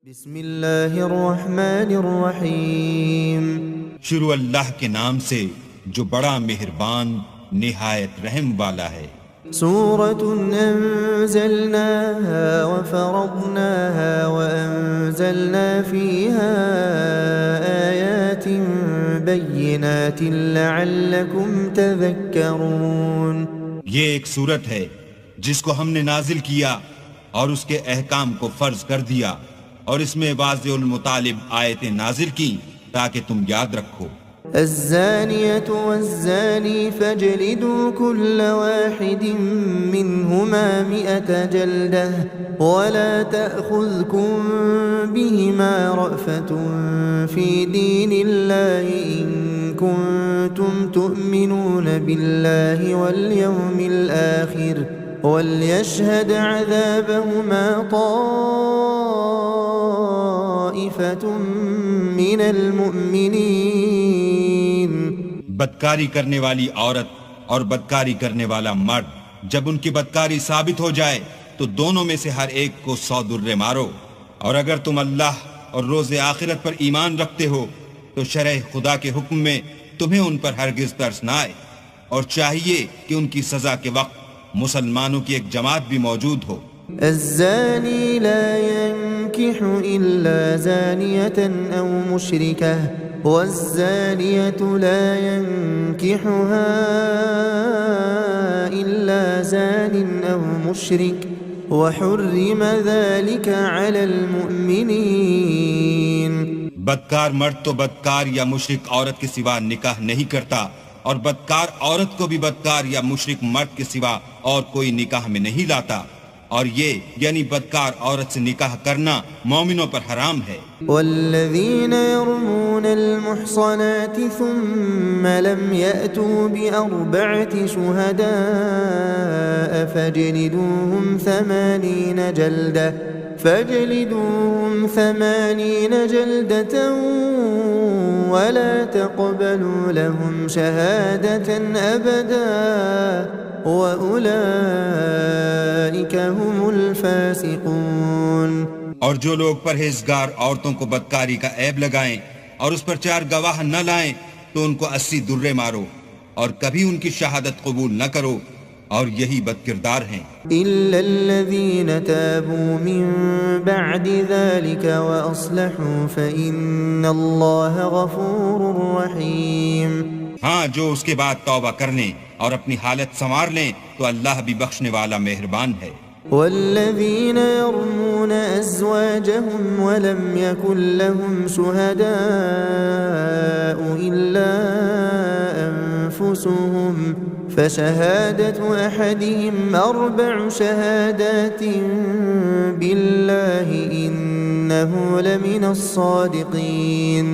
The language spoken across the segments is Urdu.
بسم اللہ الرحمن الرحیم شروع اللہ کے نام سے جو بڑا مہربان نہایت رحم والا ہے۔ سورة أنزلناها وفرضناها وأنزلنا فيها آيات بينات لعلكم تذكرون۔ یہ ایک سورت ہے جس کو ہم نے نازل کیا اور اس کے احکام کو فرض کر دیا، اور اس میں واضح المطالب آیتیں نازل کی تاکہ تم یاد رکھو۔ الزانية والزاني فاجلدوا كل واحد منهما 100 جلدة ولا تأخذكم بهما رأفة في دين الله إن كنتم تؤمنون بالله واليوم الآخر وليشهد عذابهما طائفة من المؤمنين۔ بدکاری کرنے والی عورت اور بدکاری کرنے والا مرد جب ان کی بدکاری ثابت ہو جائے تو دونوں میں سے ہر ایک کو 100 درے مارو، اور اگر تم اللہ اور روز آخرت پر ایمان رکھتے ہو تو شرع خدا کے حکم میں تمہیں ان پر ہرگز ترس نہ آئے، اور چاہیے کہ ان کی سزا کے وقت مسلمانوں کی ایک جماعت بھی موجود ہو۔ الزاني لا ينكح إلا زانية أو مشركة والزانية لا ينكحها إلا زان أو مشرك وحرم ذلك على المؤمنين۔ بدکار مرد تو بدکار یا مشرک عورت کے سوا نکاح نہیں کرتا، اور بدکار عورت کو بھی بدکار یا مشرک مرد کے سوا اور کوئی نکاح میں نہیں لاتا، اور یہ یعنی بدکار عورت سے نکاح کرنا مومنوں پر حرام ہے۔ والذین يرمون المحصنات ثم لم يأتوا بأربعة شهداء فاجلدوهم 80 جلدة ولا تقبلوا لهم شهادة أبدا وَأُولَئِكَ هُمُ الْفَاسِقُونَ۔ اور جو لوگ پرہیزگار عورتوں کو بدکاری کا عیب لگائیں اور اس پر 4 گواہ نہ لائیں تو ان کو 80 درے مارو، اور کبھی ان کی شہادت قبول نہ کرو، اور یہی بد کردار ہیں۔ إِلَّا الَّذِينَ تَابُوا مِن بَعْدِ ذَلِكَ وَأَصْلَحُوا فَإِنَّ اللَّهَ غَفُورٌ رَحِيمٌ۔ ہاں، جو اس کے بعد توبہ کر لیں اور اپنی حالت سنوار لیں تو اللہ بھی بخشنے والا مہربان ہے۔ والذین یرمون ازواجهم ولم يكن لهم شهداء إلا أنفسهم فشهادة أحدهم 4 شهادات بالله إنه لمن الصادقين۔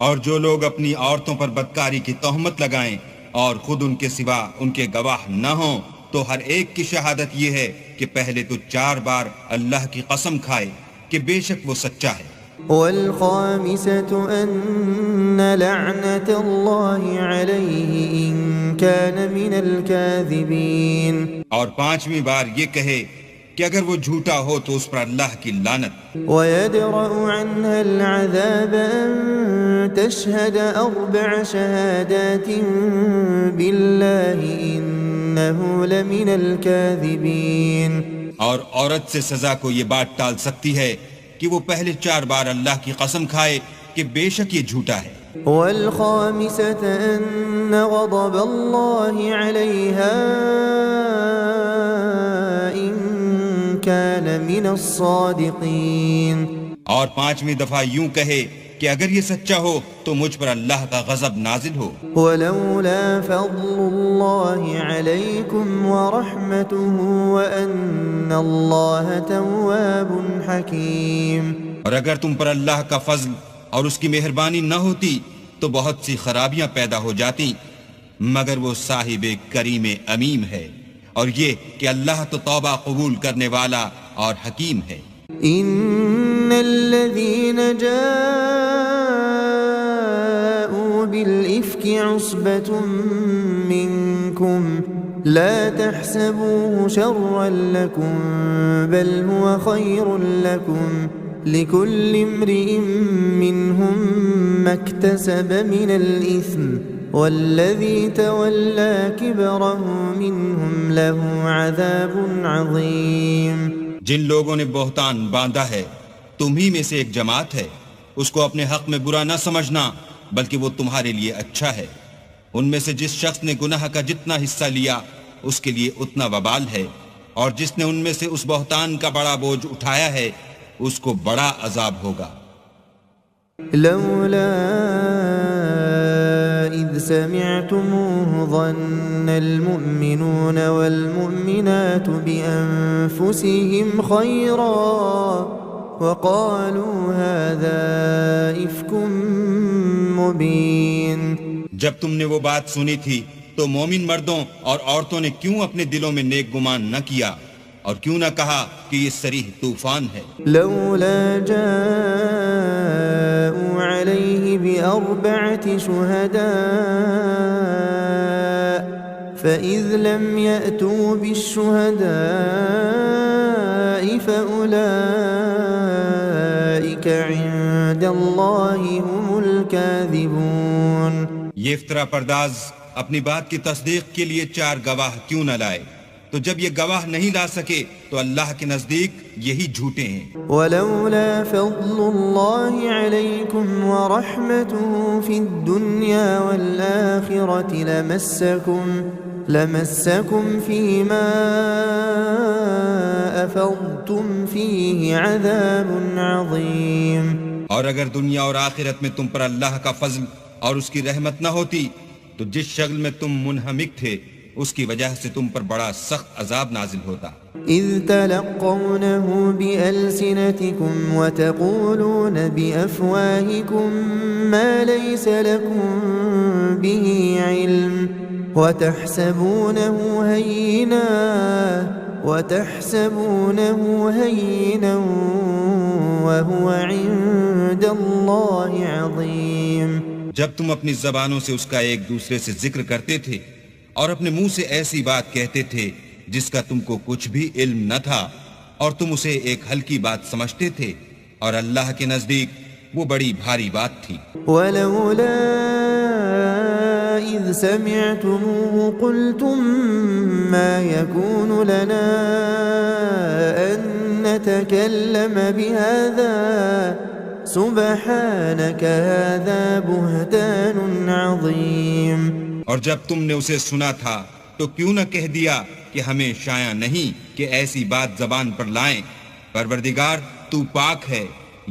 اور جو لوگ اپنی عورتوں پر بدکاری کی تہمت لگائیں اور خود ان کے سوا ان کے گواہ نہ ہوں تو ہر ایک کی شہادت یہ ہے کہ پہلے تو 4 بار اللہ کی قسم کھائے کہ بے شک وہ سچا ہے۔ والخامسة أن لعنة الله عليه إن كان من الكاذبين۔ اور 5ویں بار یہ کہے کہ اگر وہ جھوٹا ہو تو اس پر اللہ کی لعنت۔ ويدرأ عنها العذاب أن تشهد 4 شهادات بالله إنه لمن الكاذبين۔ اور عورت سے سزا کو یہ بات ٹال سکتی ہے کہ وہ پہلے 4 بار اللہ کی قسم کھائے کہ بے شک یہ جھوٹا ہے۔ والخامسة أن غضب الله عليها إن كان من الصادقين۔ اور 5ویں دفعہ یوں کہے کہ اگر یہ سچا ہو تو مجھ پر اللہ کا غضب نازل ہو۔ ولولا فضل الله عليكم ورحمته وأن الله تواب حكيم۔ اور اگر تم پر اللہ کا فضل اور اس کی مہربانی نہ ہوتی تو بہت سی خرابیاں پیدا ہو جاتی، مگر وہ صاحب کریم امیم ہے، اور یہ کہ اللہ تو توبہ قبول کرنے والا اور حکیم ہے۔ ان الذين جاءوا بالإفك عصبة منكم لا تحسبوه شرا لكم بل هو خير لكم لكل امرئ منهم ما اكتسب من الإثم والذي تولى كبره منهم له عذاب عظيم. جن لوگوں نے بہتان باندھا ہے تم ہی میں سے ایک جماعت ہے، اس کو اپنے حق میں برا نہ سمجھنا بلکہ وہ تمہارے لیے اچھا ہے. ان میں سے جس شخص نے گناہ کا جتنا حصہ لیا اس کے لیے اتنا وبال ہے، اور جس نے ان میں سے اس بہتان کا بڑا بوجھ اٹھایا ہے اس کو بڑا عذاب ہوگا. لولا إذ سمعتموه ظن المؤمنون والمؤمنات بأنفسهم خيرا وقالوا هذا إفك مبين. جب تم نے وہ بات سنی تھی تو مومن مردوں اور عورتوں نے کیوں اپنے دلوں میں نیک گمان نہ کیا اور کیوں نہ کہا کہ یہ صریح طوفان ہے. لولا جاءوا عليه بأربعة شهداء فإذ لم يأتوا بالشهداء فأولئك عند الله هم الكاذبون. یہ افطرا پرداز اپنی بات کی تصدیق کے لیے 4 گواہ کیوں نہ لائے؟ تو جب یہ گواہ نہیں لا سکے تو اللہ کے نزدیک یہی جھوٹے ہیں. ولولا فضل الله عليكم ورحمته في الدنيا والآخرة لمسكم فيما أفضتم فيه عذاب عظيم. اور اگر دنیا اور آخرت میں تم پر اللہ کا فضل اور اس کی رحمت نہ ہوتی تو جس شغل میں تم منہمک تھے اس کی وجہ سے تم پر بڑا سخت عذاب نازل ہوتا. اذ تلقونه بألسنتكم وتقولون بأفواهكم ما ليس لكم به علم وتحسبونه هينا وهو عند الله عظيم. جب تم اپنی زبانوں سے اس کا ایک دوسرے سے ذکر کرتے تھے اور اپنے منہ سے ایسی بات کہتے تھے جس کا تم کو کچھ بھی علم نہ تھا اور تم اسے ایک ہلکی بات سمجھتے تھے اور اللہ کے نزدیک وہ بڑی بھاری بات تھی. ولولا إذ سمعتموه قلتم ما يكون لنا أن نتكلم بهذا سبحانك هذا بهتان عظيم. اور جب تم نے اسے سنا تھا تو کیوں نہ کہہ دیا کہ ہمیں شایع نہیں کہ ایسی بات زبان پر لائیں. پروردگار تو پاک ہے،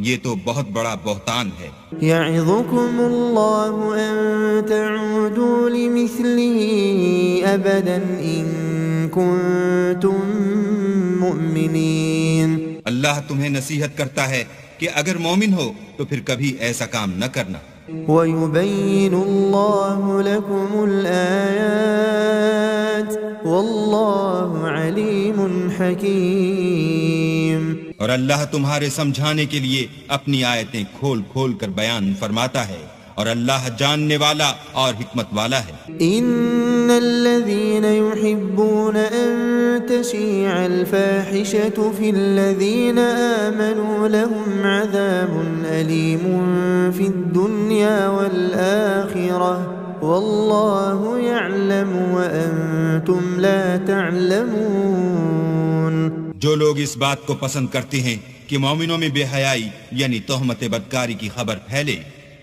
یہ تو بہت بڑا بہتان ہے. يعظكم الله أن تعودوا لمثله أبدا إن كنتم مؤمنين. اللہ تمہیں نصیحت کرتا ہے کہ اگر مومن ہو تو پھر کبھی ایسا کام نہ کرنا. وَيُبَيِّنُ اللَّهُ لَكُمُ الْآيَاتِ وَاللَّهُ عَلِيمٌ حَكِيمٌ. اور اللہ تمہارے سمجھانے کے لیے اپنی آیتیں کھول کھول کر بیان فرماتا ہے اور اللہ جاننے والا اور حکمت والا ہے. إِنَّ الَّذِينَ يُحِبُّونَ أَن تَشِيعَ الْفَاحِشَةُ فِي الَّذِينَ آمَنُوا لَهُمْ عَذَابٌ أَلِيمٌ فِي الدُّنْيَا وَالْآخِرَةِ وَاللَّهُ يَعْلَمُ وَأَنْتُمْ لَا تَعْلَمُونَ. جو لوگ اس بات کو پسند کرتے ہیں کہ مومنوں میں بے حیائی یعنی تہمت بدکاری کی خبر پھیلے،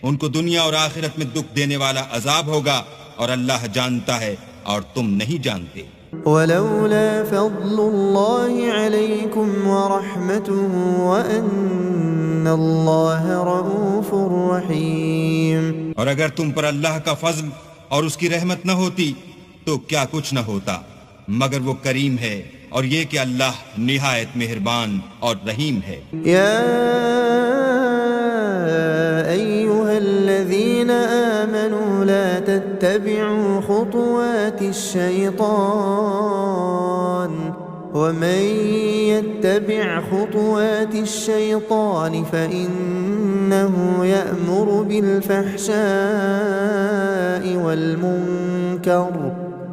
ان کو دنیا اور آخرت میں دکھ دینے والا عذاب ہوگا اور اللہ جانتا ہے اور تم نہیں جانتے. ولولا فضل الله عليكم ورحمته وأن الله رؤوف رحيم. اور اگر تم پر اللہ کا فضل اور اس کی رحمت نہ ہوتی تو کیا کچھ نہ ہوتا، مگر وہ کریم ہے اور یہ کہ اللہ نہایت مہربان اور رحیم ہے. يا أيها الذين آمنوا لا تتبعوا خطوات الشيطان ومن يتبع خطوات الشيطان فإنه يأمر بالفحشاء والمنكر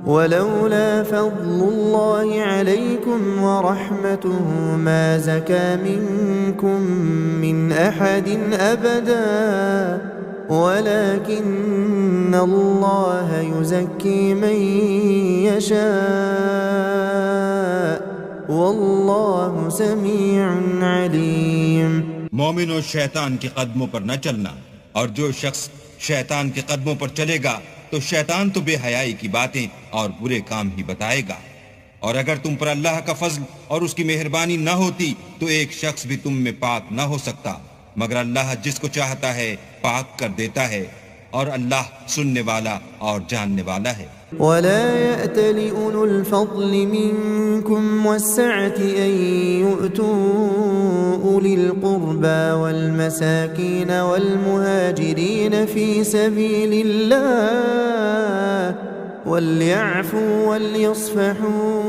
ولولا فضل الله عليكم ورحمته ما زكى منكم من أحد أبدا ولكن الله يزكي من يشاء والله سميع عليم. مومنو شیطان کے قدموں پر نہ چلنا، اور جو شخص شیطان کے قدموں پر چلے گا تو شیطان تو بے حیائی کی باتیں اور برے کام ہی بتائے گا. اور اگر تم پر اللہ کا فضل اور اس کی مہربانی نہ ہوتی تو ایک شخص بھی تم میں پاک نہ ہو سکتا، مگر اللہ جس کو چاہتا ہے پاک کر دیتا ہے، اور اللہ سننے والا اور جاننے والا ہے. ولا يأتل أولو الفضل منكم والسعة أن يؤتوا أولي القربى والمساكين والمهاجرين في سبيل الله وليعفوا وليصفحوا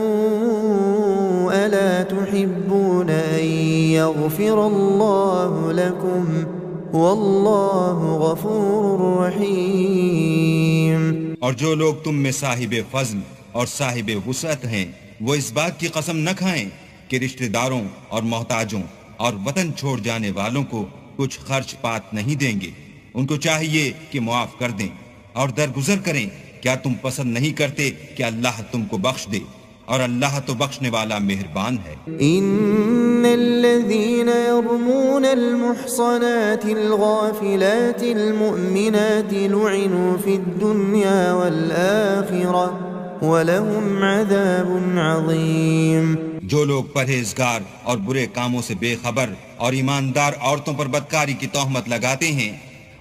ألا تحبون أن يغفر الله لكم والله غفور رحيم. اور جو لوگ تم میں صاحب فضل اور صاحب وسعت ہیں وہ اس بات کی قسم نہ کھائیں کہ رشتہ داروں اور محتاجوں اور وطن چھوڑ جانے والوں کو کچھ خرچ پات نہیں دیں گے. ان کو چاہیے کہ معاف کر دیں اور درگزر کریں. کیا تم پسند نہیں کرتے کہ اللہ تم کو بخش دے؟ اور اللہ تو بخشنے والا مہربان ہے. ان الذين يرمون المحصنات الغافلات المؤمنات لعنوا في الدنيا والآخرة ولهم عذاب عظيم. جو لوگ پرہیزگار اور برے کاموں سے بے خبر اور ایماندار عورتوں پر بدکاری کی تہمت لگاتے ہیں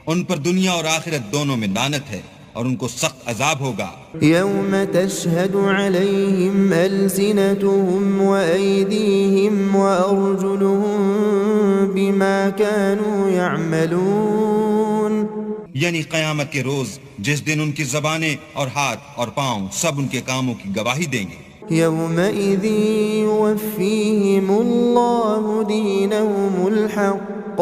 ان پر دنیا اور آخرت دونوں میں لعنت ہے اور ان کو سخت عذاب ہوگا. يوم تشهد عليهم ألسنتهم وأيديهم وأرجلهم بما كانوا يعملون. یعنی قیامت کے روز جس دن ان کی زبانیں اور ہاتھ اور پاؤں سب ان کے کاموں کی گواہی دیں گے. يومئذ يوفيهم الله دينهم الحق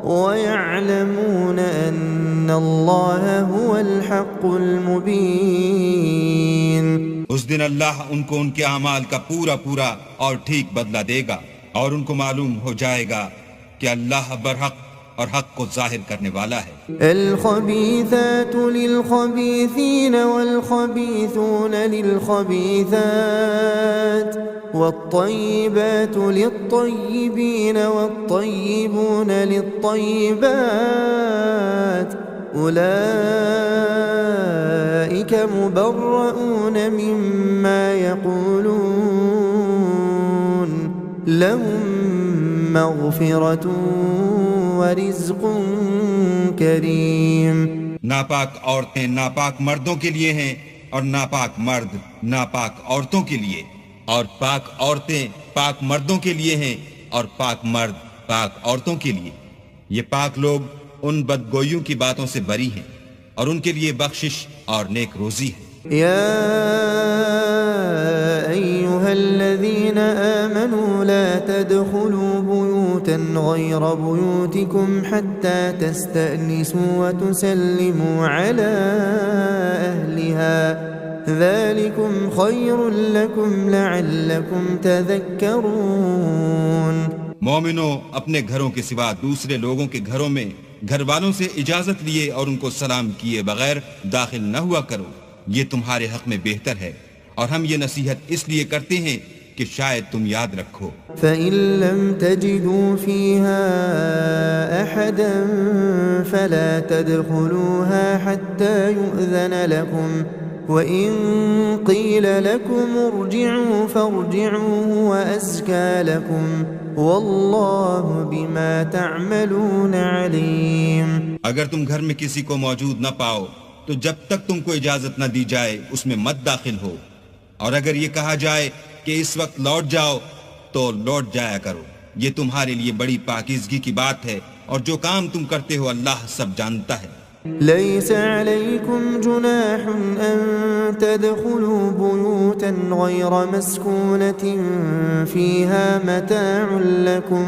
ويعلمون أن الله هو الحق المبين. اس دن اللہ ان کو ان کے اعمال کا پورا پورا اور ٹھیک بدلہ دے گا اور ان کو معلوم ہو جائے گا کہ اللہ برحق اور حق کو ظاہر کرنے والا ہے. الخبيثات للخبيثين والخبيثون للخبيثات والطيبات للطيبين والطيبون للطيبات أولئك مبرؤون مما يقولون لهم مغفرة ورزق کریم. ناپاک عورتیں ناپاک مردوں کے لیے ہیں اور ناپاک مرد ناپاک عورتوں کے لیے، اور پاک عورتیں پاک مردوں کے لیے ہیں اور پاک مرد پاک عورتوں کے لیے. یہ پاک لوگ ان بدگوئیوں کی باتوں سے بری ہیں اور ان کے لیے بخشش اور نیک روزی ہے. يا أيها الذين آمنوا لا تدخلوا بيوتا غير بيوتكم حتى تستأنسوا وتسلموا على أهلها ذلكم خير لكم لعلكم تذكرون. مومنو اپنے گھروں کے سوا دوسرے لوگوں کے گھروں میں گھر والوں سے اجازت لیے اور ان کو سلام کیے بغیر داخل نہ ہوا کرو، یہ تمہارے حق میں بہتر ہے، اور ہم یہ نصیحت اس لیے کرتے ہیں کہ شاید تم یاد رکھو. فَإِن لَّمْ تَجِدُوا فِيهَا أَحَدًا فَلَا تَدْخُلُوهَا حَتَّى يُؤْذَنَ لَكُمْ وَإِن قِيلَ لَكُمْ ارْجِعُوا فَارْجِعُوا هُوَ أَزْكَىٰ لَكُمْ وَاللَّهُ بِمَا تَعْمَلُونَ عَلِيمٌ. اگر تم گھر میں کسی کو موجود نہ پاؤ تو جب تک تم کو اجازت نہ دی جائے اس میں مت داخل ہو، اور اگر یہ کہا جائے کہ اس وقت لوٹ جاؤ تو لوٹ جایا کرو. یہ تمہارے لیے بڑی پاکیزگی کی بات ہے، اور جو کام تم کرتے ہو اللہ سب جانتا ہے. ليس عليكم جناح أن تدخلوا بيوتا غير مسكونة فيها متاع لكم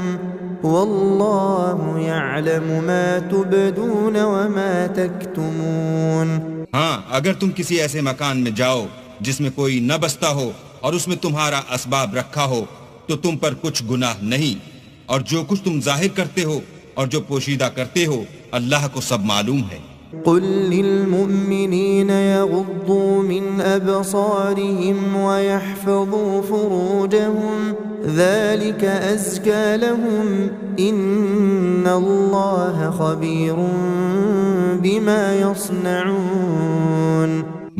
والله يعلم ما تبدون وما تكتمون. ہاں، اگر تم کسی ایسے مکان میں جاؤ جس میں کوئی نہ بستا ہو اور اس میں تمہارا اسباب رکھا ہو تو تم پر کچھ گناہ نہیں، اور جو کچھ تم ظاہر کرتے ہو اور جو پوشیدہ کرتے ہو اللہ کو سب معلوم ہے۔ قل للمؤمنين يغضوا من أبصارهم ويحفظوا فروجهم ذلك أزكى لهم إن الله خبير بما يصنعون۔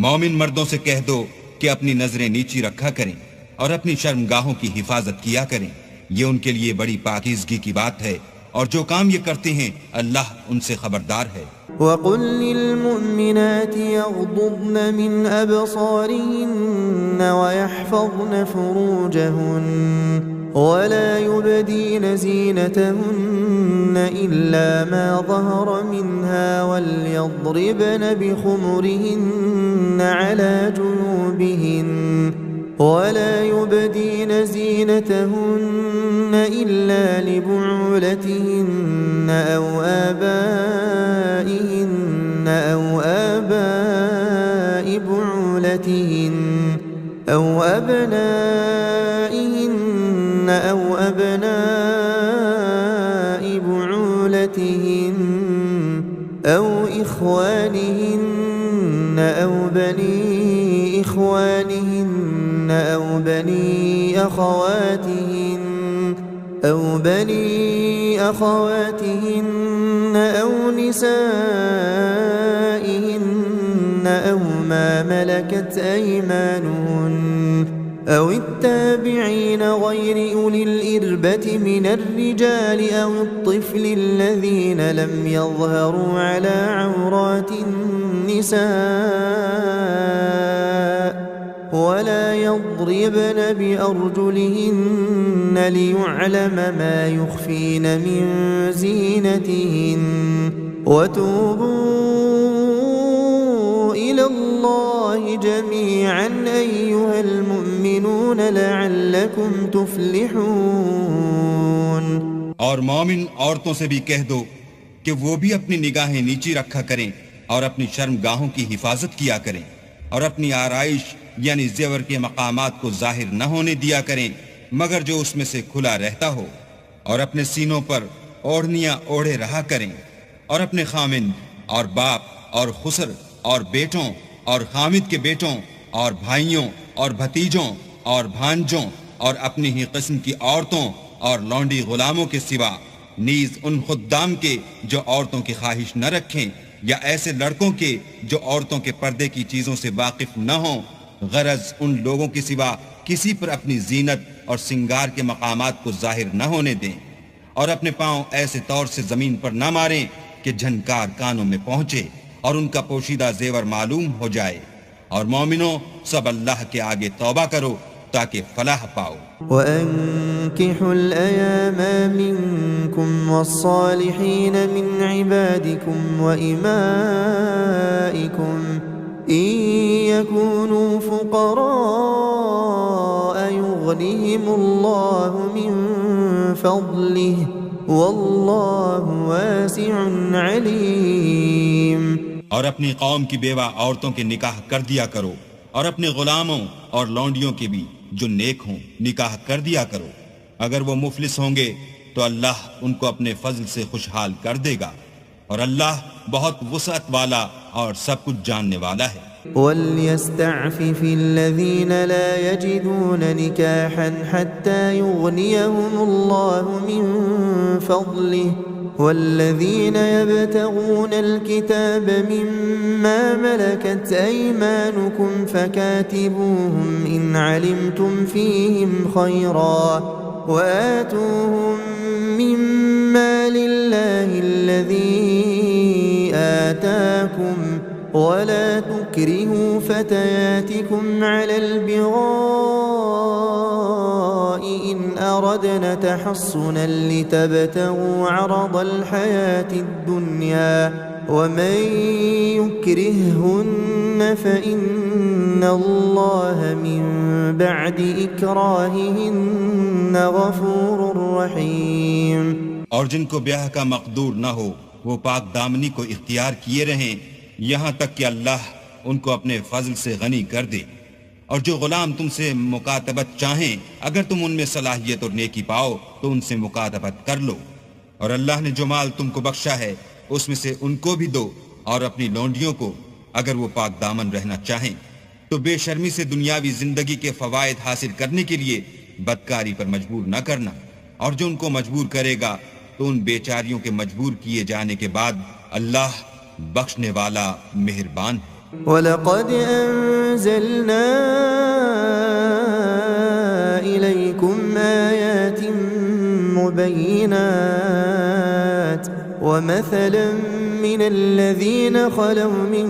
مومن مردوں سے کہہ دو کہ اپنی نظریں نیچی رکھا کریں اور اپنی شرمگاہوں کی حفاظت کیا کریں، یہ ان کے لیے بڑی پاکیزگی کی بات ہے، اور جو کام یہ کرتے ہیں اللہ ان سے خبردار ہے۔ وَقُلْ لِلْمُؤْمِنَاتِ يَغْضُضْنَ مِنْ أَبْصَارِهِنَّ وَيَحْفَظْنَ فُرُوجَهُنَّ وَلَا يُبْدِينَ زِينَتَهُنَّ إِلَّا مَا ظَهَرَ مِنْهَا وَلْيَضْرِبْنَ بِخُمُرِهِنَّ عَلَى جُيُوبِهِنَّ ولا يبدين زينتهن إلا لبعولتهن أو آبائهن أو آباء بعولتهن أو أبنائهن أو أبناء بعولتهن أو إخوانهن أو بني إخوانهن أو بني أخواتهن أو نسائهن أو ما ملكت أيمانهن أو التابعين غير أولي الإربة من الرجال أو الطفل الذين لم يظهروا على عورات النساء ولا يضربن بأرجلهن ليعلم ما يخفين من زينتهن وتوبوا إلى الله جميعا أيها المؤمنون لعلكم تفلحون۔ اور مومن عورتوں سے بھی کہہ دو کہ وہ بھی اپنی نگاہیں نیچی رکھا کریں اور اپنی شرمگاہوں کی حفاظت کیا کریں، اور اپنی آرائش یعنی زیور کے مقامات کو ظاہر نہ ہونے دیا کریں مگر جو اس میں سے کھلا رہتا ہو، اور اپنے سینوں پر اوڑھنیاں اوڑھے رہا کریں، اور اپنے خامند اور باپ اور خسر اور بیٹوں اور خامد کے بیٹوں اور بھائیوں اور بھتیجوں اور بھانجوں اور اپنی ہی قسم کی عورتوں اور لونڈی غلاموں کے سوا، نیز ان خدام کے جو عورتوں کی خواہش نہ رکھیں، یا ایسے لڑکوں کے جو عورتوں کے پردے کی چیزوں سے واقف نہ ہوں، غرض ان لوگوں کے سوا کسی پر اپنی زینت اور سنگار کے مقامات کو ظاہر نہ ہونے دیں، اور اپنے پاؤں ایسے طور سے زمین پر نہ ماریں کہ جھنکار کانوں میں پہنچے اور ان کا پوشیدہ زیور معلوم ہو جائے، اور مومنوں سب اللہ کے آگے توبہ کرو تاکہ فلاح پاؤ۔ وَأَنكِحُوا الْأَيَامَ مِنكُمْ وَالصَّالِحِينَ مِنْ عِبَادِكُمْ وَإِمَائِكُمْ إِن يَكُونُوا فُقَرَاءَ يُغْنِهِمُ اللَّهُ مِنْ فَضْلِهِ وَاللَّهُ وَاسِعٌ عَلِيمٌ۔ اور اپنی قوم کی بیوہ عورتوں کے نکاح کر دیا کرو، اور اپنے غلاموں اور لونڈیوں کے بھی جو نیک ہوں نکاح کر دیا کرو، اگر وہ مفلس ہوں گے تو اللہ ان کو اپنے فضل سے خوشحال کر دے گا، اور اللہ بہت وسعت والا اور سب کچھ جاننے والا ہے۔ وَلْيَسْتَعْفِفِ الَّذِينَ لَا يَجِدُونَ نِكَاحًا حَتَّى يُغْنِيَهُمُ اللَّهُ مِنْ فَضْلِهِ وَالَّذِينَ يَبْتَغُونَ الْكِتَابَ مِمَّا مَلَكَتْ أَيْمَانُكُمْ فَكَاتِبُوهُمْ إِنْ عَلِمْتُمْ فِيهِمْ خَيْرًا وَآتُوهُمْ مِمَّا لِلَّهِ الَّذِي آتَاكُمْ وَلَا تُكْرِهُوا فَتَيَاتِكُمْ عَلَى الْبِغَاءِ إِنْ أَرَدْنَ تَحَصُّنًا لِتَبْتَغُوا عَرَضَ الْحَيَاةِ الدُّنْيَا وَمَنْ يُكْرِههُنَّ فَإِنَّ اللَّهَ مِنْ بَعْدِ إِكْرَاهِهِنَّ غَفُورٌ رَحِيمٌ۔ اور جن کو بیاہ کا مقدور نہ ہو وہ پاک دامنی کو اختیار کیے رہیں یہاں تک کہ اللہ ان کو اپنے فضل سے غنی کر دے، اور جو غلام تم سے مکاتبت چاہیں اگر تم ان میں صلاحیت اور نیکی پاؤ تو ان سے مکاتبت کر لو، اور اللہ نے جو مال تم کو بخشا ہے اس میں سے ان کو بھی دو، اور اپنی لونڈیوں کو اگر وہ پاک دامن رہنا چاہیں، تو بے شرمی سے دنیاوی زندگی کے فوائد حاصل کرنے کے لیے بدکاری پر مجبور نہ کرنا، اور جو ان کو مجبور کرے گا تو ان بیچاریوں کے مجبور کیے جانے کے بعد اللہ بخشنے والا مہربان ہے۔ وَلَقَدْ أَنزَلْنَا إِلَيْكُمْ آيَاتٍ مُبَيِّنَاتٍ وَمَثَلًا مِّنَ الَّذِينَ خَلَوْا مِن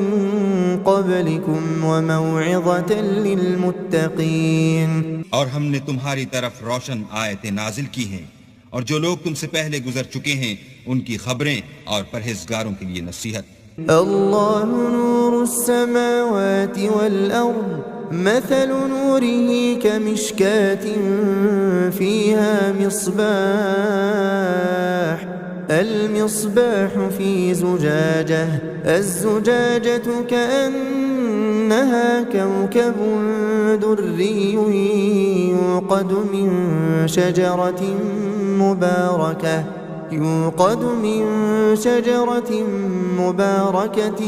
قَبْلِكُمْ وَمَوْعِظَةً لِّلْمُتَّقِينَ، اور ہم نے تمہاری طرف روشن آیتیں نازل کی ہیں، اور جو لوگ تم سے پہلے گزر چکے ہیں ان کی خبریں اور پرہیزگاروں کے لیے نصیحت۔ اللہ نور السماوات والأرض مثل نوره كمشكاة فيها مصباح المصباح في زجاجة الزجاجة كأنها كوكب دري يوقد من شجرة مباركة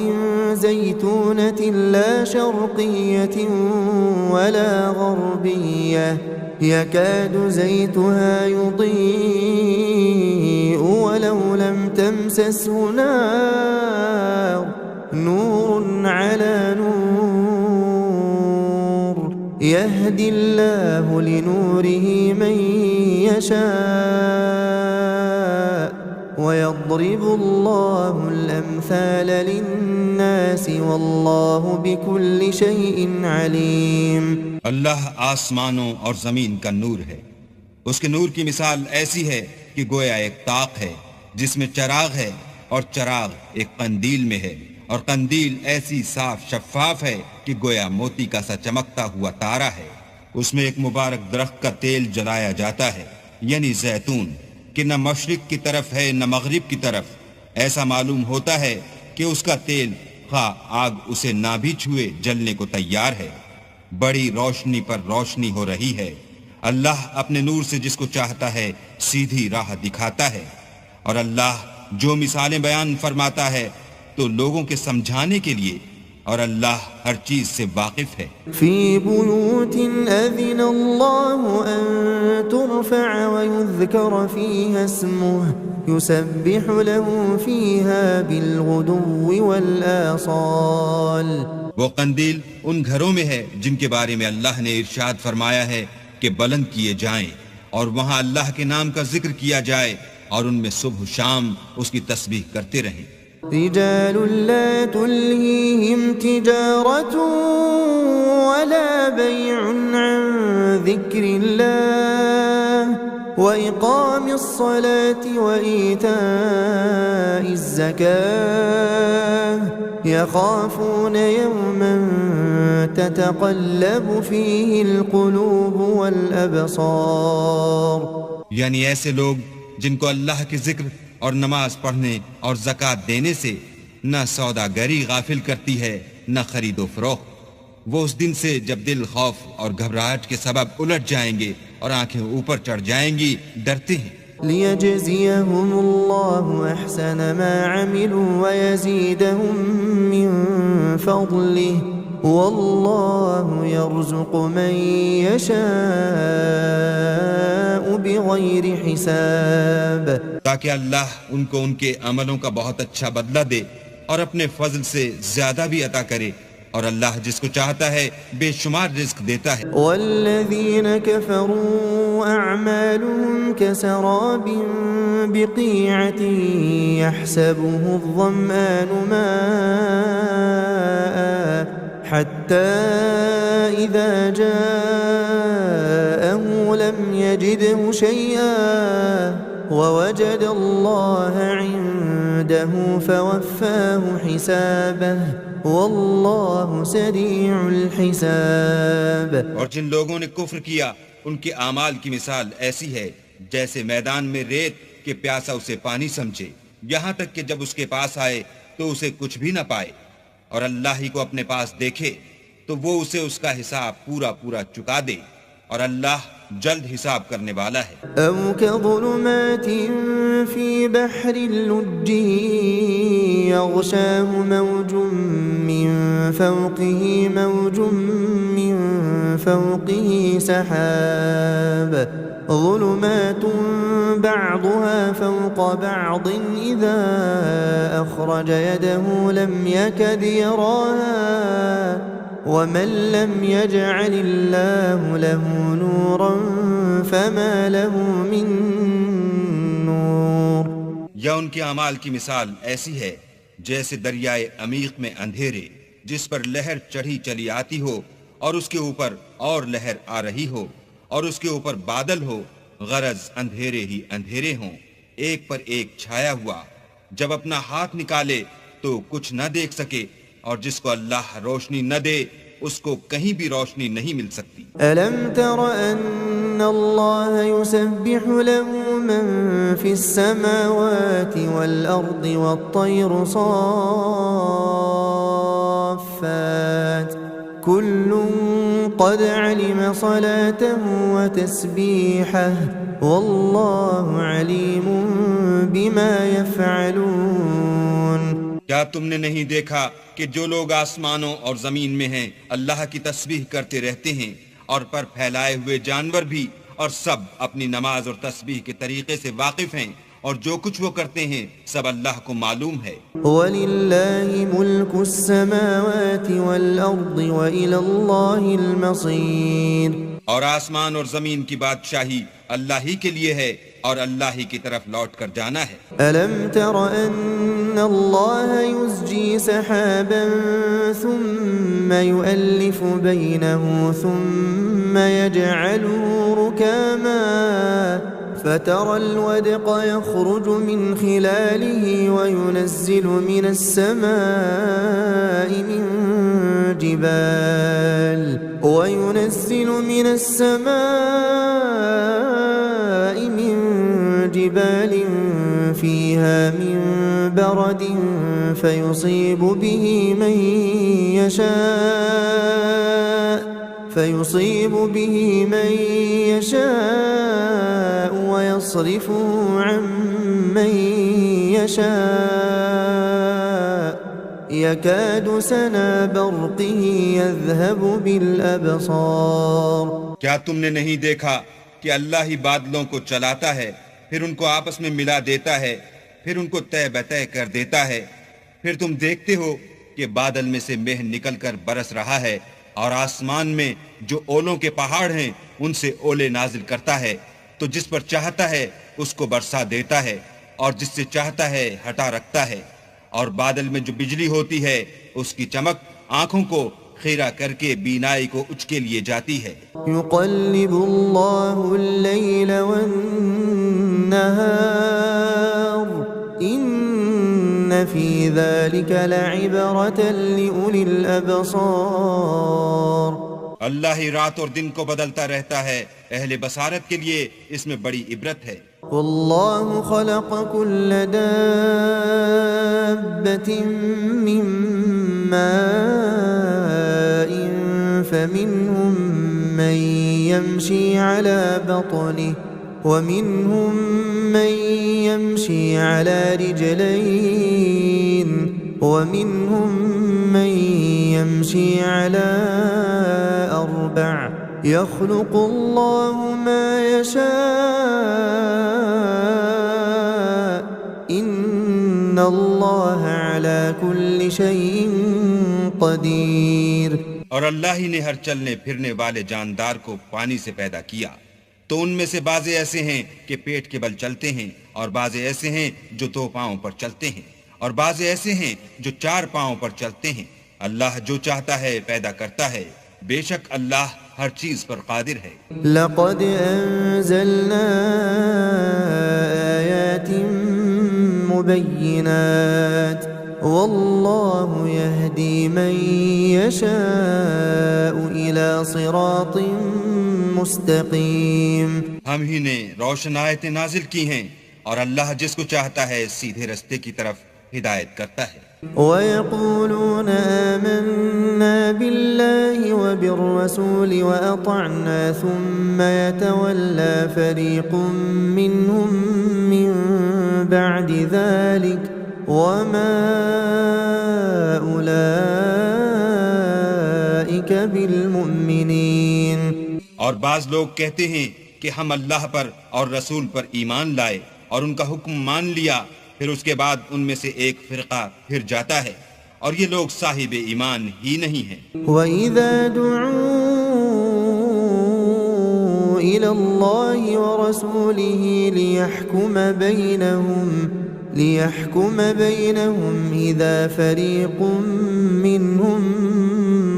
زيتونة لا شرقية ولا غربية يكاد زيتها يضيء ولو لم تمسسه نار نور على نور يهدي الله لنوره من يشاء ويضرب الله الأمثال للناس والله بكل شيء عليم۔ اللہ آسمانوں اور زمین کا نور ہے، اس کے نور کی مثال ایسی ہے کہ گویا ایک طاق ہے جس میں چراغ ہے، اور چراغ ایک قندیل میں ہے، اور قندیل ایسی صاف شفاف ہے کہ گویا موتی کا سا چمکتا ہوا تارا ہے۔ اس میں ایک مبارک درخت کا تیل جلایا جاتا ہے، یعنی زیتون، کہ نہ مشرق کی طرف ہے نہ مغرب کی طرف۔ ایسا معلوم ہوتا ہے کہ اس کا تیل خواہ آگ اسے نہ بھی چھوئے جلنے کو تیار ہے۔ بڑی روشنی پر روشنی ہو رہی ہے۔ اللہ اپنے نور سے جس کو چاہتا ہے سیدھی راہ دکھاتا ہے، اور اللہ جو مثالیں بیان فرماتا ہے تو لوگوں کے سمجھانے کے لیے، اور اللہ ہر چیز سے واقف ہے۔ فی بیوت اذن اللہ ان ترفع ویذکر فیہا اسمہ یسبح له فیہا بالغدو والآصال۔ وہ قندیل ان گھروں میں ہے جن کے بارے میں اللہ نے ارشاد فرمایا ہے کہ بلند کیے جائیں، اور وہاں اللہ کے نام کا ذکر کیا جائے، اور ان میں صبح شام اس کی تسبیح کرتے رہیں۔ رجال لا تلهيهم تجارة ولا بيع عن ذكر الله وإقام الصلاة وإيتاء الزكاة يخافون يوما تتقلب فيه القلوب والأبصار۔ یعنی ایسے لوگ جن کو اللہ کے ذکر اور نماز پڑھنے اور زکوٰۃ دینے سے نہ سوداگری غافل کرتی ہے نہ خرید و فروخت، وہ اس دن سے جب دل خوف اور گھبراہٹ کے سبب الٹ جائیں گے اور آنکھیں اوپر چڑھ جائیں گی ڈرتے ہیں۔ لِيَجْزِيَهُمُ اللَّهُ أَحْسَنَ مَا عَمِلُوا وَيَزِيدَهُم مِّن فَضْلِهِ وَاللَّهُ يَرْزُقُ مَن يَشَاءُ بِغَيْرِ حِسَابٍ، تاکہ اللہ ان کو ان کے عملوں کا بہت اچھا بدلہ دے اور اپنے فضل سے زیادہ بھی عطا کرے، اور اللہ جس کو چاہتا ہے بے شمار رزق دیتا ہے۔ والذین کفروا اعمالهم کسراب بقیعة یحسبه الظمآن ماء حتى إذا جاءه لم يجده شيئا ووجد الله عنده فوفاه حسابه واللہ سریع الحساب۔ اور جن لوگوں نے کفر کیا ان کے اعمال کی مثال ایسی ہے جیسے میدان میں ریت کہ پیاسا اسے پانی سمجھے، یہاں تک کہ جب اس کے پاس آئے تو اسے کچھ بھی نہ پائے، اور اللہ ہی کو اپنے پاس دیکھے تو وہ اسے اس کا حساب پورا پورا چکا دے، اور اللہ جلد حساب کرنے والا ہے۔ أو كظلمات في بحر اللج يغشاه موج من فوقه موج من فوقه سحاب ظلمات بعضها فوق بعض إذا أخرج يده لم يكد يراها ومن لم يجعل الله له نورا فما له من نور۔ یا ان کے اعمال کی مثال ایسی ہے جیسے دریائے عمیق میں اندھیرے جس پر لہر چڑھی چلی آتی ہو اور اس کے اوپر اور لہر آ رہی ہو اور اس کے اوپر بادل ہو، غرض اندھیرے ہی اندھیرے ہوں، ایک پر ایک چھایا ہوا، جب اپنا ہاتھ نکالے تو کچھ نہ دیکھ سکے، اور جس کو اللہ روشنی نہ دے اس کو کہیں بھی روشنی نہیں مل سکتی۔ ألم تر أن الله يسبح له من في السماوات والأرض والطير صافات كل قد علم صلاته وتسبيحه والله عليم بما يفعلون۔ کیا تم نے نہیں دیکھا کہ جو لوگ آسمانوں اور زمین میں ہیں اللہ کی تسبیح کرتے رہتے ہیں، اور پر پھیلائے ہوئے جانور بھی، اور سب اپنی نماز اور تسبیح کے طریقے سے واقف ہیں، اور جو کچھ وہ کرتے ہیں سب اللہ کو معلوم ہے۔ وَلِلَّهِ مُلْكُ السَّمَاوَاتِ وَالْأَرْضِ وَإِلَى اللَّهِ الْمَصِيرُ۔ اور آسمان اور زمین کی بادشاہی اللہ ہی کے لیے ہے، اور اللہ ہی کی طرف لوٹ کر جانا ہے۔ أَلَمْ تَرَ أَنَّ اللَّهَ يُزْجِي سَحَابًا ثُمَّ يُؤَلِّفُ بَيْنَهُ ثُمَّ يَجْعَلُهُ رُكَامًا فَتَرَى الْوَدْقَ يَخْرُجُ مِنْ خِلَالِهِ وَيُنَزِّلُ مِنَ السَّمَاءِ من جبال فيها من برد فيصيب به من يشاء ويصرفه عن من يشاء يكاد سنا برقه يذهب بالأبصار۔ کیا تم نے نہیں دیکھا کہ اللہ ہی بادلوں کو چلاتا ہے، پھر ان کو آپس میں ملا دیتا ہے، پھر ان کو طے بطے کر دیتا ہے، پھر تم دیکھتے ہو کہ بادل میں سے مہ نکل کر برس رہا ہے، اور آسمان میں جو اولوں کے پہاڑ ہیں ان سے اولے نازل کرتا ہے، تو جس پر چاہتا ہے اس کو برسا دیتا ہے، اور جس سے چاہتا ہے ہٹا رکھتا ہے، اور بادل میں جو بجلی ہوتی ہے اس کی چمک آنکھوں کو خیرہ کر کے بینائی کو اچکے لیے جاتی ہے۔ يقلب الله الليل والنهار إن في ذلك لعبرة لأولي الأبصار۔ اللہ ہی رات اور دن کو بدلتا رہتا ہے، اہل بصارت کے لیے اس میں بڑی عبرت ہے۔ والله خلق كل دابة من ماء فمنهم من يمشي على بطنه ومنهم من يمشي على رجلين ومنهم من يمشي على أربع يخلق الله ما يشاء إن الله على كل شيء قدير۔ اور اللہ ہی نے ہر چلنے پھرنے والے جاندار کو پانی سے پیدا کیا، تو ان میں سے بعض ایسے ہیں کہ پیٹ کے بل چلتے ہیں، اور بعض ایسے ہیں جو 2 پاؤں پر چلتے ہیں، اور بعض ایسے ہیں جو 4 پاؤں پر چلتے ہیں۔ اللہ جو چاہتا ہے پیدا کرتا ہے، بے شک اللہ ہر چیز پر قادر ہے۔ لقد انزلنا آیات مبینات واللہ یہدی من یشاء الى صراط مستقیم۔ ہم ہی نے روشن آیتیں نازل کی ہیں، اور اللہ جس کو چاہتا ہے سیدھے رستے کی طرف ہدایت کرتا ہے۔ وَيَقُولُونَ آمَنَّا بِاللَّهِ وَبِالرَّسُولِ وَأَطَعْنَا ثُمَّ يَتَوَلَّى فَرِيقٌ مِّنْهُمْ مِّن بَعْدِ ذَلِكَ وَمَا أُولَئِكَ بِالْمُؤْمِنِينَ۔ اور بعض لوگ کہتے ہیں کہ ہم اللہ پر اور رسول پر ایمان لائے اور ان کا حکم مان لیا، پھر اس کے بعد ان میں سے ایک فرقہ پھر جاتا ہے، اور یہ لوگ صاحب ایمان ہی نہیں ہیں۔ وَإِذَا دُعُوا إِلَى اللَّهِ وَرَسُولِهِ لِيَحْكُمَ بَيْنَهُمْ إِذَا فَرِيقٌ مِّنْهُمْ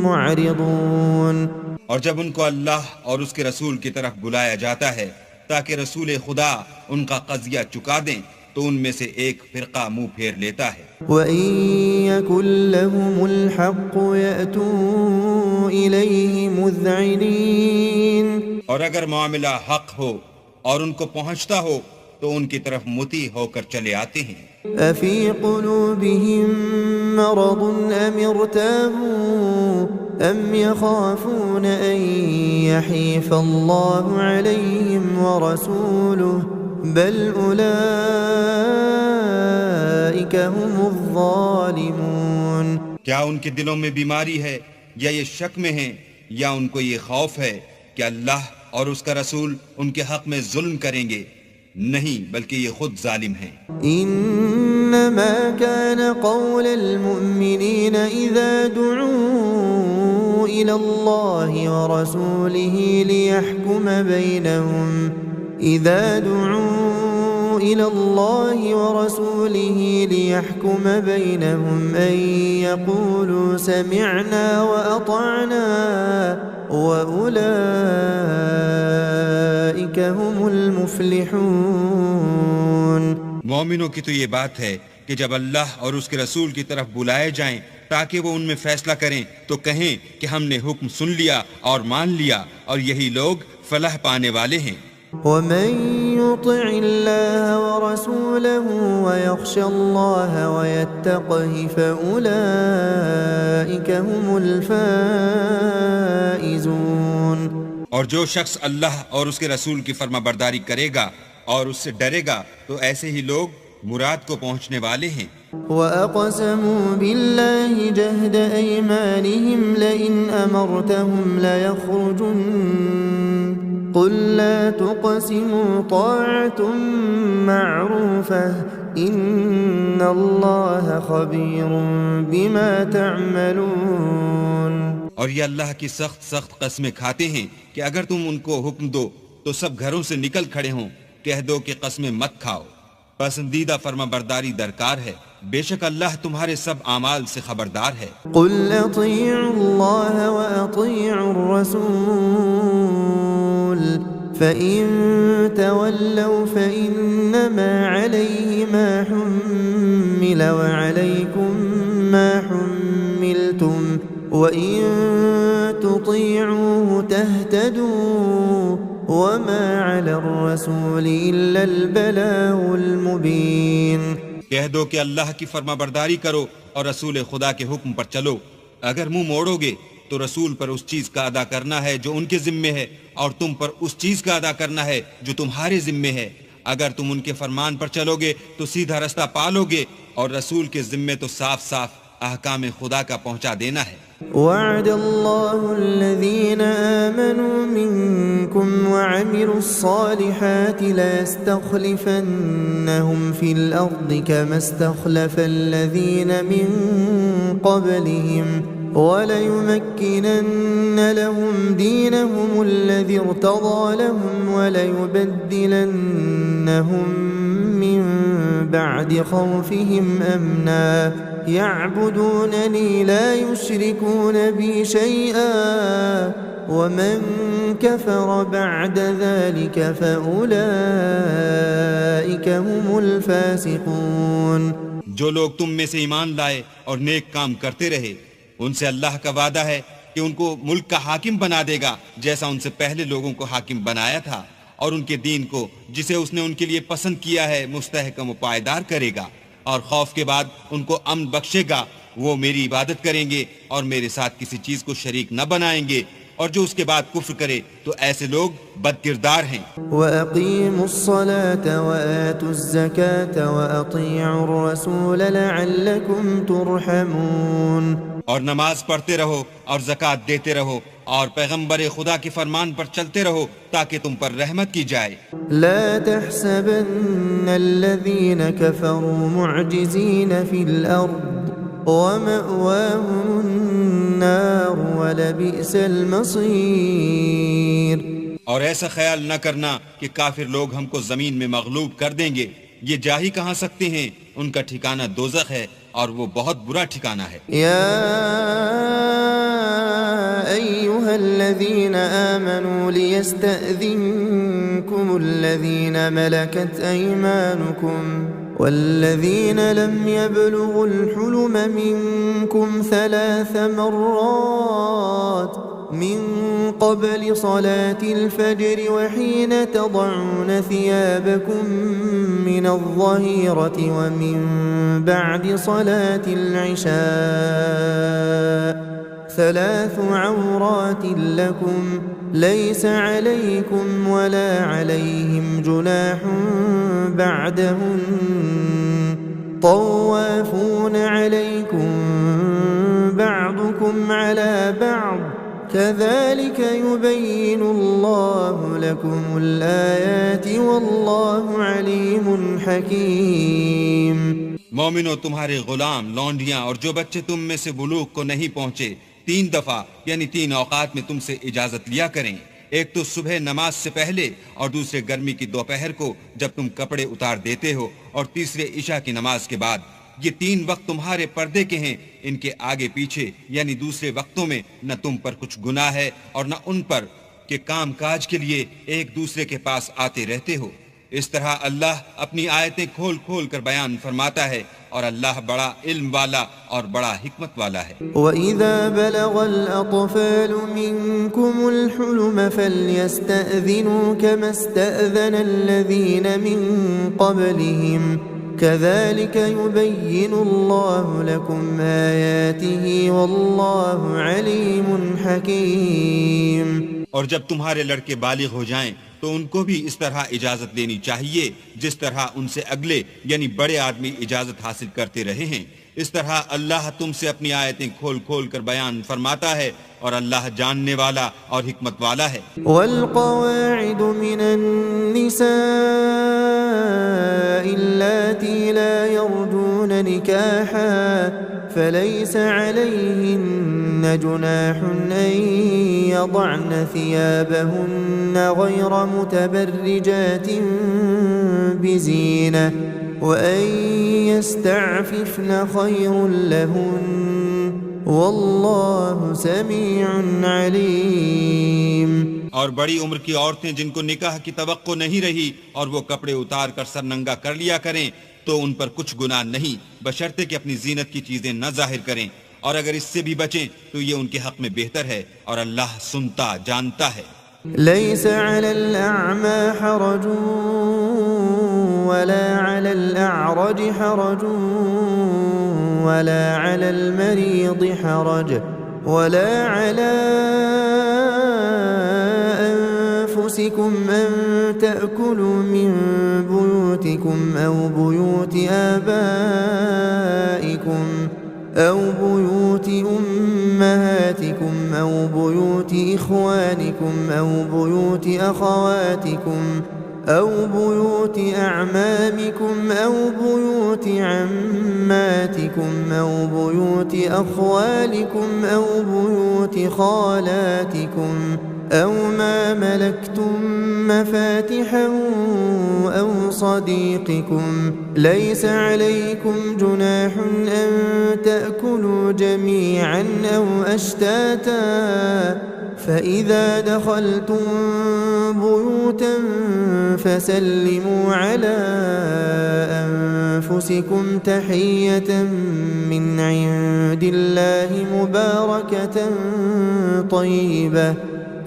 مُعْرِضُونَ۔ اور جب ان کو اللہ اور اس کے رسول کی طرف بلایا جاتا ہے تاکہ رسول خدا ان کا قضیہ چکا دیں، تو ان میں سے ایک فرقہ منہ پھیر لیتا ہے۔ وَإِن يَكُن لَّهُمُ الْحَقُّ يَأْتُوا إِلَيْهِ مُذْعِنِينَ۔ اور اگر معاملہ حق ہو اور ان کو پہنچتا ہو تو ان کی طرف مطیع ہو کر چلے آتے ہیں۔ أَفِي قُلُوبِهِم مَّرَضٌ أَمِ ارْتَابُوا أَمْ يَخَافُونَ أَن يَحِيفَ اللَّهُ عَلَيْهِمْ وَرَسُولُهُ بَلْ أُولَئِكَ هُمُ الظَّالِمُونَ۔ کیا ان کے دلوں میں بیماری ہے یا یہ شک میں ہیں یا ان کو یہ خوف ہے کہ اللہ اور اس کا رسول ان کے حق میں ظلم کریں گے؟ نہیں، بلکہ یہ خود ظالم ہیں۔ انما كان قول المؤمنين اذا دعوا الى الله ورسوله ليحكم بينهم ان يقولوا سمعنا واطعنا واولئك هم المفلحون۔ مومنوں کی تو یہ بات ہے کہ جب اللہ اور اس کے رسول کی طرف بلائے جائیں تاکہ وہ ان میں فیصلہ کریں تو کہیں کہ ہم نے حکم سن لیا اور مان لیا، اور یہی لوگ فلاح پانے والے ہیں۔ وَمَن يُطِعِ اللَّهَ وَرَسُولَهُ وَيَخْشَ اللَّهَ وَيَتَّقْهِ فَأُولَئِكَ هُمُ الْفَائِزُونَ۔ اور جو شخص اللہ اور اس کے رسول کی فرما برداری کرے گا اور اس سے ڈرے گا تو ایسے ہی لوگ مراد کو پہنچنے والے ہیں۔ وَأَقْسَمُوا بِاللَّهِ جَهْدَ أَيْمَانِهِمْ لَئِنْ أَمَرْتَهُمْ لَيَخْرُجُنَّ قُل لَّا تُقْسِمُوا طَاعَةٌ مَّعْرُوفَةٌ إِنَّ اللَّهَ خَبِيرٌ بِمَا تَعْمَلُونَ۔ اور یہ اللہ کی سخت سخت قسمیں کھاتے ہیں کہ اگر تم ان کو حکم دو تو سب گھروں سے نکل کھڑے ہوں، کہہ دو کہ قسمیں مت کھاؤ، پسندیدہ فرما برداری درکار ہے، بے شک اللہ تمہارے سب اعمال سے خبردار ہے۔ قُلْ أَطِيعُوا اللَّهَ وَأَطِيعُوا الرَّسُولَ فَإِن تَوَلَّوْا فَإِنَّمَا عَلَيْهِ مَا حُمِّلَ وَعَلَيْكُمْ مَا حُمِّلْتُمْ وَإِن تُطِيعُوهُ تَهْتَدُوا وَمَا عَلَى الرَّسُولِ إِلَّا الْبَلَاغُ الْمُبِينُ۔ کہہ دو کہ اللہ کی فرما برداری کرو اور رسول خدا کے حکم پر چلو، اگر منہ موڑو گے تو رسول پر اس چیز کا ادا کرنا ہے جو ان کے ذمے ہے، اور تم پر اس چیز کا ادا کرنا ہے جو تمہارے ذمے ہے۔ اگر تم ان کے فرمان پر چلو گے تو سیدھا رستہ پالو گے، اور رسول کے ذمے تو صاف صاف احکام خدا کا پہنچا دینا ہے۔ وعد الله الذين آمنوا منكم وعملوا الصالحات ليستخلفنهم في الأرض كما استخلف الذين من قبلهم وليمكنن لهم دينهم الذي ارتضى لهم وليبدلنهم من بعد خوفهم أمنا يعبدونني لا يشركون بي شيئا ومن كفر بعد ذلك فأولئك هم الفاسقون۔ جو لوگ تم میں سے ایمان لائے اور نیک کام کرتے رہے، ان سے اللہ کا وعدہ ہے کہ ان کو ملک کا حاکم بنا دے گا جیسا ان سے پہلے لوگوں کو حاکم بنایا تھا، اور ان کے دین کو جسے اس نے ان کے لیے پسند کیا ہے مستحکم و پائیدار کرے گا، اور خوف کے بعد ان کو امن بخشے گا، وہ میری عبادت کریں گے اور میرے ساتھ کسی چیز کو شریک نہ بنائیں گے، اور جو اس کے بعد کفر کرے تو ایسے لوگ بد کردار ہیں۔ وَأَقِيمُوا الصَّلَاةَ وَآتُوا الزَّكَاةَ وَأَطِيعُوا الرَّسُولَ لَعَلَّكُمْ تُرْحَمُونَ، اور نماز پڑھتے رہو اور زکوٰۃ دیتے رہو اور پیغمبر خدا کے فرمان پر چلتے رہو تاکہ تم پر رحمت کی جائے۔ لا تحسبن الذين كفروا معجزين في الأرض ومأواهم النار ولبئس المصير۔ اور ایسا خیال نہ کرنا کہ کافر لوگ ہم کو زمین میں مغلوب کر دیں گے، یہ جا ہی کہاں سکتے ہیں، ان کا ٹھکانہ دوزخ ہے اور وہ بہت برا ٹھکانہ ہے۔ يا أيها الذين آمنوا ليستأذنكم الذين ملكت أيمانكم والذين لم يبلغوا الحلم منكم 3 مرات من قبل صلاة الفجر وحين تضعون ثيابكم من الظهيرة ومن بعد صلاة العشاء 3 عورات لكم ليس عليكم ولا عليهم جناح بعدهن طوافون عليكم بعضكم على بعض كذلك يبين الله لكم الآيات والله عليم حكيم۔ مومنو، تمہارے غلام، لونڈیاں اور جو بچے تم میں سے بلوغ کو نہیں پہنچے 3 دفعہ یعنی 3 اوقات میں تم سے اجازت لیا کریں، ایک تو صبح نماز سے پہلے اور دوسرے گرمی کی دوپہر کو جب تم کپڑے اتار دیتے ہو، اور تیسرے عشاء کی نماز کے بعد۔ یہ 3 وقت تمہارے پردے کے ہیں، ان کے آگے پیچھے یعنی دوسرے وقتوں میں نہ تم پر کچھ گناہ ہے اور نہ ان پر کہ کام کاج کے لیے ایک دوسرے کے پاس آتے رہتے ہو۔ اس طرح اللہ اپنی آیتیں کھول کھول کر بیان فرماتا ہے، اور اللہ بڑا علم والا اور بڑا حکمت والا ہے۔ وَإِذَا بَلَغَ الْأَطْفَالُ مِنْكُمُ الْحُلُمَ فَلْيَسْتَأْذِنُوا كَمَا اسْتَأْذَنَ الَّذِينَ مِنْ قَبْلِهِمْ كَذَلِكَ يُبَيِّنُ اللَّهُ لَكُمْ آيَاتِهِ وَاللَّهُ عَلِيمٌ حَكِيمٌ۔ اور جب تمہارے لڑکے بالغ ہو جائیں تو ان کو بھی اس طرح اجازت دینی چاہیے جس طرح ان سے اگلے یعنی بڑے آدمی اجازت حاصل کرتے رہے ہیں۔ اس طرح اللہ تم سے اپنی آیتیں کھول کھول کر بیان فرماتا ہے، اور اللہ جاننے والا اور حکمت والا ہے۔ والقواعد من النساء اللاتي لا يرجون نكاحا فليس عليهن جناح أن يضعن ثيابهن غير متبرجات بزينة وأن يستعففن خير لهن والله سميع عليم۔ اور بڑی عمر کی عورتیں جن کو نکاح کی توقع نہیں رہی اور وہ کپڑے اتار کر سر ننگا کر لیا کریں تو ان پر کچھ گناہ نہیں، بشرطے کہ اپنی زینت کی چیزیں نہ ظاہر کریں، اور اگر اس سے بھی بچیں تو یہ ان کے حق میں بہتر ہے، اور اللہ سنتا جانتا ہے۔ ليس على الأعمى حرج ولا على الأعرج حرج ولا على المريض حرج ولا على أنفسكم أن تأكلوا من بيوتكم أو بيوت آبائكم أو بيوت أمهاتكم أو بيوت إخوانكم أو بيوت أخواتكم أو بيوت أعمامكم أو بيوت عماتكم أو بيوت أخوالكم أو بيوت خالاتكم أو ما ملكتم مفاتحه أو صديقكم ليس عليكم جناح أن تأكلوا جميعا أو أشتاتا فإذا دخلتم بيوتا فسلموا على أنفسكم تحية من عند الله مباركة طيبة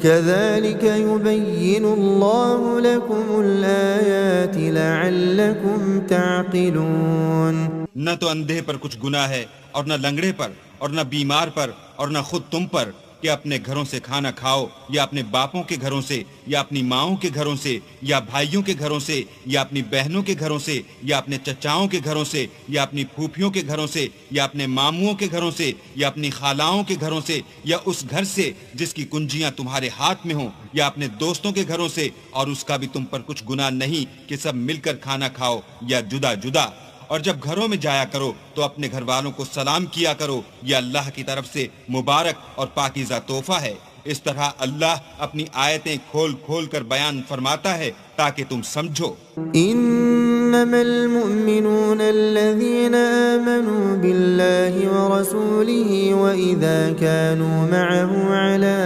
كذلك يبين الله لكم الآيات لعلكم تعقلون۔ نہ تو اندھے پر کچھ گناہ ہے اور نہ لنگڑے پر اور نہ بیمار پر اور نہ خود تم پر کہ اپنے گھروں سے کھانا کھاؤ یا اپنے باپوں کے گھروں سے یا اپنی ماؤں کے گھروں سے یا بھائیوں کے گھروں سے یا اپنی بہنوں کے گھروں سے یا اپنے چچاؤں کے گھروں سے یا اپنی پھوپھیوں کے گھروں سے یا اپنے ماموں کے گھروں سے یا اپنی خالاؤں کے گھروں سے یا اس گھر سے جس کی کنجیاں تمہارے ہاتھ میں ہوں یا اپنے دوستوں کے گھروں سے، اور اس کا بھی تم پر کچھ گناہ نہیں کہ سب مل کر کھانا کھاؤ یا جدا جدا۔ اور جب گھروں میں جایا کرو تو اپنے گھر والوں کو سلام کیا کرو، یہ اللہ کی طرف سے مبارک اور پاکیزہ تحفہ ہے۔ اس طرح اللہ اپنی آیتیں کھول کھول کر بیان فرماتا ہے تاکہ تم سمجھو۔ انما المؤمنون الذين آمنوا بالله ورسوله واذا كانوا معه على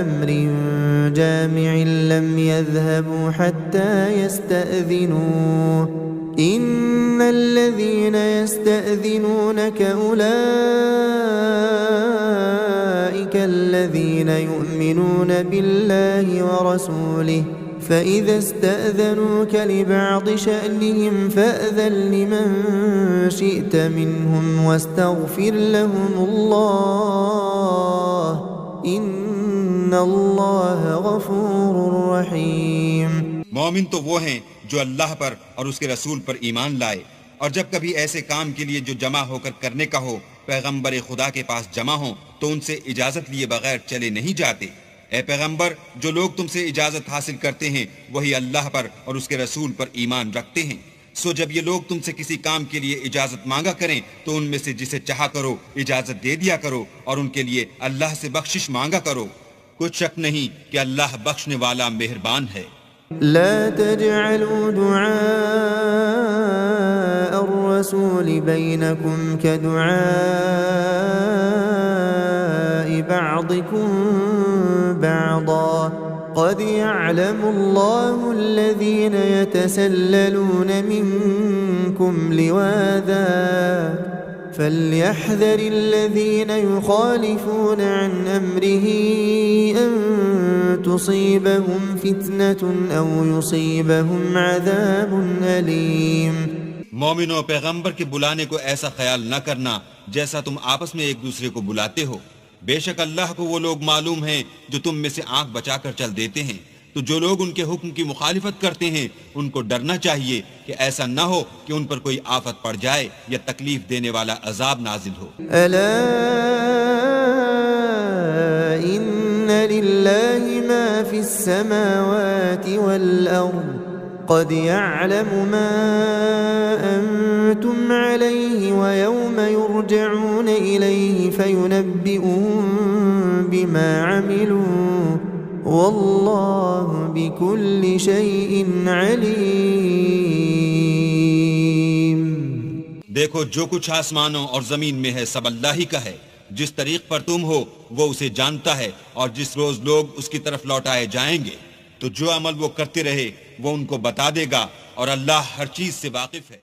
امر جامع لم يذهبوا حتى يستأذنوه ان الذين يستأذنونك اولئك الذين يؤمنون بالله ورسوله فإذا استأذنوك لبعض شأنهم فأذن لمن شئت منهم واستغفر لهم الله إن الله غفور رحيم۔ مومن تو وہ ہیں جو اللہ پر اور اس کے رسول پر ایمان لائے، اور جب کبھی ایسے کام کے لیے جو جمع ہو کر کرنے کا ہو پیغمبر خدا کے پاس جمع ہوں تو ان سے اجازت لیے بغیر چلے نہیں جاتے۔ اے پیغمبر، جو لوگ تم سے اجازت حاصل کرتے ہیں وہی اللہ پر اور اس کے رسول پر ایمان رکھتے ہیں، سو جب یہ لوگ تم سے کسی کام کے لیے اجازت مانگا کریں تو ان میں سے جسے چاہا کرو اجازت دے دیا کرو، اور ان کے لیے اللہ سے بخشش مانگا کرو، کچھ شک نہیں کہ اللہ بخشنے والا مہربان ہے۔ لا تجعلوا دعاء الرسول بينكم كدعاء بعضكم بعضا قد يعلم الله الذين يتسللون منكم لواذا فليحذر الذين يخالفون عن أمره أن تصيبهم فتنة أو يصيبهم عذاب أليم۔ مومنوں، پیغمبر کے بلانے کو ایسا خیال نہ کرنا جیسا تم آپس میں ایک دوسرے کو بلاتے ہو، بے شک اللہ کو وہ لوگ معلوم ہیں جو تم میں سے آنکھ بچا کر چل دیتے ہیں، تو جو لوگ ان کے حکم کی مخالفت کرتے ہیں ان کو ڈرنا چاہیے کہ ایسا نہ ہو کہ ان پر کوئی آفت پڑ جائے یا تکلیف دینے والا عذاب نازل ہو۔ ألا إن لله ما في السماوات والأرض قد يعلم ما أنتم عليه ويوم يرجعون إليه فينبئهم بما عملوا والله بكل شيء عليم۔ دیکھو، جو کچھ آسمانوں اور زمین میں ہے سب اللہ ہی کا ہے، جس طریق پر تم ہو وہ اسے جانتا ہے، اور جس روز لوگ اس کی طرف لوٹائے جائیں گے تو جو عمل وہ کرتے رہے وہ ان کو بتا دے گا، اور اللہ ہر چیز سے واقف ہے۔